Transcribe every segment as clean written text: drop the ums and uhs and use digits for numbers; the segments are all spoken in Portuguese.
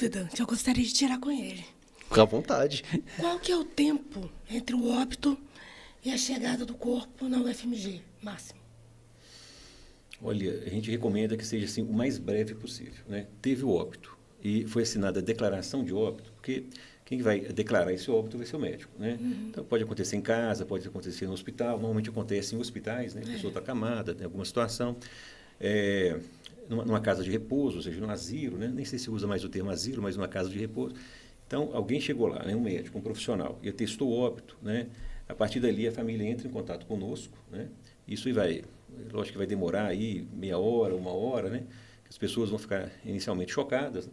dúvida que eu gostaria de tirar com ele. Fica à vontade. Qual que é o tempo entre o óbito e a chegada do corpo na UFMG, máximo? Olha, a gente recomenda que seja assim, o mais breve possível, né? Teve o óbito e foi assinada a declaração de óbito, porque quem vai declarar esse óbito vai ser o médico, né? Então, pode acontecer em casa, pode acontecer no hospital, normalmente acontece em hospitais, né? A pessoa está acamada, tem alguma situação. Numa casa de repouso, ou seja, num asilo, né? Nem sei se usa mais o termo asilo, mas numa casa de repouso. Então, alguém chegou lá, né? Um médico, um profissional, e atestou o óbito, né? A partir dali, a família entra em contato conosco, né? Isso vai, lógico que vai demorar aí meia hora, uma hora, né? As pessoas vão ficar inicialmente chocadas, né?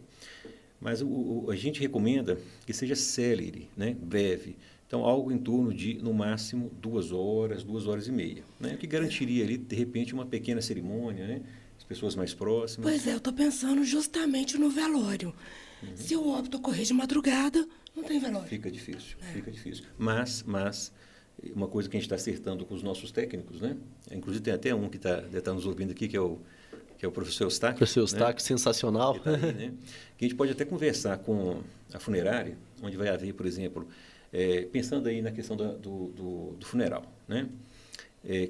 Mas a gente recomenda que seja célere, né? Breve. Então, algo em torno de, no máximo, 2 horas e meia, né? O que garantiria ali, de repente, uma pequena cerimônia, né? As pessoas mais próximas. Pois é, eu estou pensando justamente no velório. Se o óbito ocorrer de madrugada, não tem velório. Fica difícil, fica difícil. Mas uma coisa que a gente está acertando com os nossos técnicos, né? Inclusive tem até um que deve estar nos ouvindo aqui, que é o professor Eustáquio. Professor Eustáquio, né? Sensacional. Que tá aí, né? Que a gente pode até conversar com a funerária, onde vai haver, por exemplo, pensando aí na questão do funeral, né?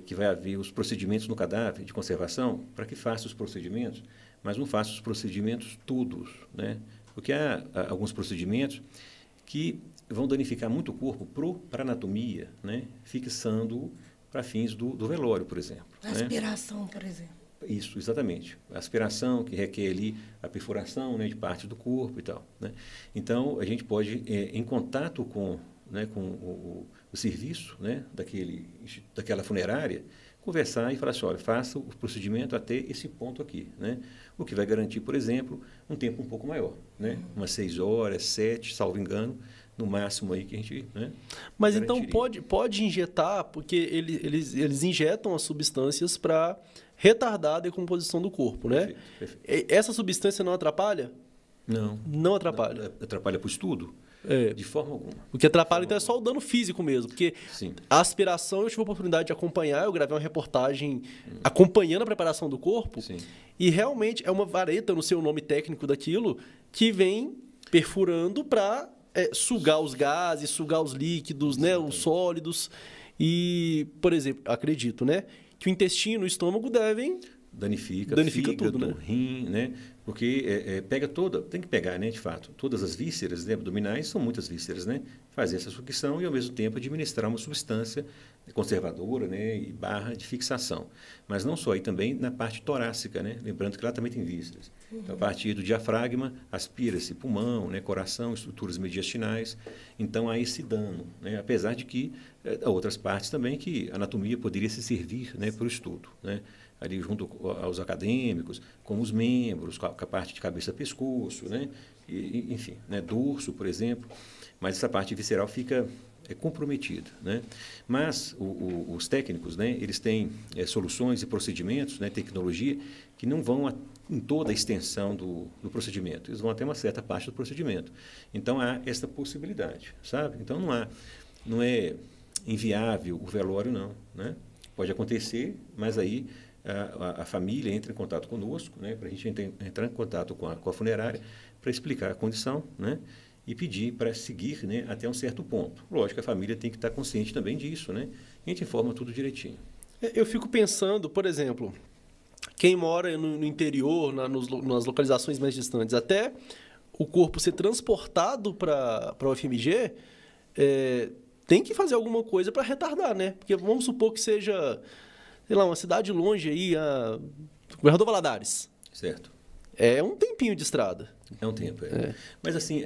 Que vai haver os procedimentos no cadáver de conservação, para que faça os procedimentos, mas não faça os procedimentos todos, né? Porque há alguns procedimentos que vão danificar muito o corpo para a anatomia, né? Fixando para fins do velório, por exemplo. A aspiração, né? Por exemplo. Isso, exatamente. A aspiração, que requer ali a perfuração, né, de parte do corpo e tal, né? Então, a gente pode, em contato com, né, com o serviço, né, daquela funerária, conversar e falar assim, olha, faça o procedimento até esse ponto aqui, né? O que vai garantir, por exemplo, um tempo um pouco maior, né? Umas 6 horas, 7, salvo engano, no máximo aí que a gente, né? Mas então pode injetar, porque eles injetam as substâncias para retardar a decomposição do corpo, né? Perfeito. Essa substância não atrapalha? Não. Não atrapalha? Não, atrapalha para o estudo? De forma alguma. O que atrapalha, então, é só o dano físico mesmo. Porque Sim. A aspiração, eu tive a oportunidade de acompanhar, eu gravei uma reportagem acompanhando a preparação do corpo. Sim. E realmente é uma vareta, não sei o nome técnico daquilo, que vem perfurando para sugar os gases, sugar os líquidos, né, os sólidos. E, por exemplo, acredito, né, que o intestino e o estômago devem... Danifica fígado, tudo, né? Rim, né? Porque pega tem que pegar, né, de fato, todas as vísceras, né, abdominais, são muitas vísceras, né? Fazer essa sucção e, ao mesmo tempo, administrar uma substância conservadora, né, e barra de fixação. Mas não só, aí também na parte torácica, né? Lembrando que lá também tem vísceras. Então, a partir do diafragma, aspira-se pulmão, né, coração, estruturas mediastinais. Então, há esse dano, né? Apesar de que há outras partes também que a anatomia poderia se servir, né, para o estudo, né? Ali junto aos acadêmicos, como os membros, com a parte de cabeça-pescoço, né? Enfim, né? Dorso, por exemplo. Mas essa parte visceral fica comprometida, né? Mas os técnicos, né? Eles têm soluções e procedimentos, né? Tecnologia, que não vão em toda a extensão do procedimento. Eles vão até uma certa parte do procedimento. Então, há essa possibilidade, sabe? Então, não é inviável o velório, não, né? Pode acontecer, mas aí... A família entra em contato conosco, né, para a gente entrar em contato com a funerária para explicar a condição, né, e pedir para seguir, né, até um certo ponto. Lógico que a família tem que estar consciente também disso, né? A gente informa tudo direitinho. Eu fico pensando, por exemplo, quem mora no interior, nas localizações mais distantes, até o corpo ser transportado para a UFMG, tem que fazer alguma coisa para retardar, né? Porque vamos supor que seja... sei lá, uma cidade longe aí, Governador Valadares. Certo. É um tempinho de estrada. É um tempo, Mas, assim,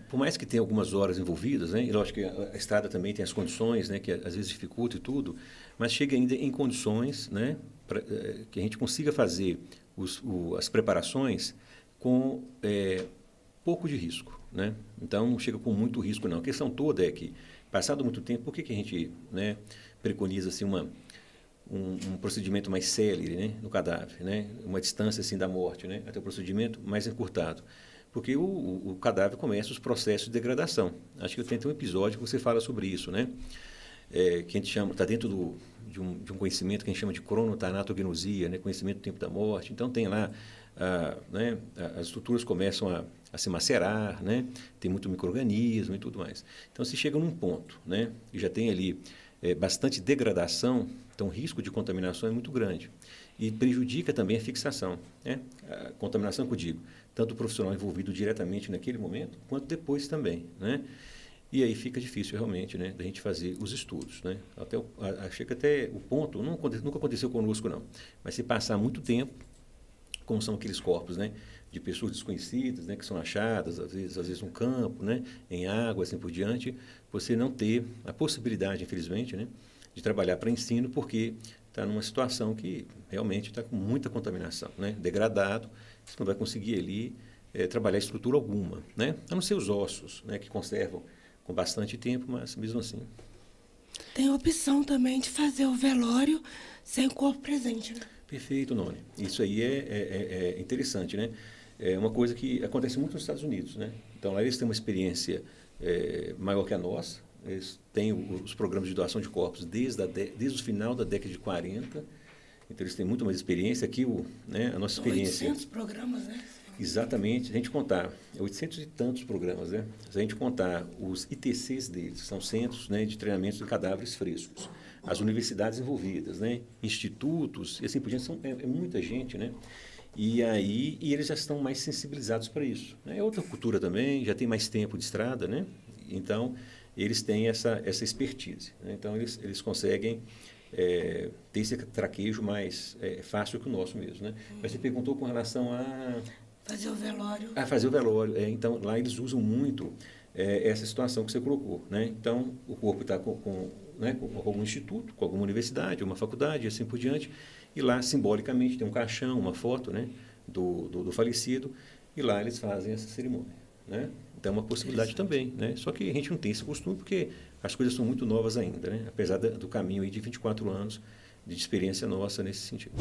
por mais que tenha algumas horas envolvidas, né, e lógico que a estrada também tem as condições, né, que às vezes dificulta e tudo, mas chega ainda em condições, né, que a gente consiga fazer as preparações com pouco de risco, né? Então, não chega com muito risco, não. A questão toda é que, passado muito tempo, por que a gente, né, preconiza assim, um procedimento mais célere, né, no cadáver, né, uma distância assim da morte, né, até o procedimento mais encurtado, porque o cadáver começa os processos de degradação. Acho que eu tenho um episódio que você fala sobre isso, né, que a gente chama, está dentro de um conhecimento que a gente chama de cronotanatognosia, né? Conhecimento do tempo da morte. Então, tem lá, né? As estruturas começam a se macerar, né? Tem muito micro-organismo e tudo mais. Então, se chega num ponto, né? E já tem ali bastante degradação, então o risco de contaminação é muito grande. E prejudica também a fixação, né? A contaminação que eu digo, tanto o profissional envolvido diretamente naquele momento, quanto depois também, né? E aí fica difícil realmente, né, da gente fazer os estudos, né? Chega até o ponto, nunca aconteceu conosco não, mas se passar muito tempo, como são aqueles corpos, né, de pessoas desconhecidas, né, que são achadas às vezes no campo, né, em água, assim por diante, você não ter a possibilidade, infelizmente, né, de trabalhar para ensino, porque está numa situação que realmente está com muita contaminação, né, degradado, você não vai conseguir ali trabalhar estrutura alguma, né, a não ser os ossos, né, que conservam com bastante tempo, mas mesmo assim. Tem a opção também de fazer o velório sem o corpo presente, né? Perfeito, Noni. Isso aí é interessante, né? É uma coisa que acontece muito nos Estados Unidos, né? Então, lá eles têm uma experiência maior que a nossa. Eles têm os programas de doação de corpos desde o final da década de 40. Então, eles têm muito mais experiência. Aqui, né, a nossa experiência... 800 programas, né? Exatamente. Se a gente contar 800 e tantos programas, né? Se a gente contar os ITCs deles, são centros, né, de treinamento de cadáveres frescos, as universidades envolvidas, né, institutos, e assim por diante, é muita gente, né? E eles já estão mais sensibilizados para isso, né? É outra cultura também, já tem mais tempo de estrada, né? Então, eles têm essa expertise, né? Então, eles conseguem ter esse traquejo mais fácil que o nosso mesmo, né? Mas você perguntou com relação a... Fazer o velório. Fazer o velório. Então, lá eles usam muito essa situação que você colocou, né? Então, o corpo está com algum instituto, com alguma universidade, uma faculdade, e assim por diante, e lá, simbolicamente, tem um caixão, uma foto, né, do falecido, e lá eles fazem essa cerimônia, né? Então, é uma possibilidade também, né? Só que a gente não tem esse costume porque as coisas são muito novas ainda, né? Apesar do caminho aí de 24 anos de experiência nossa nesse sentido.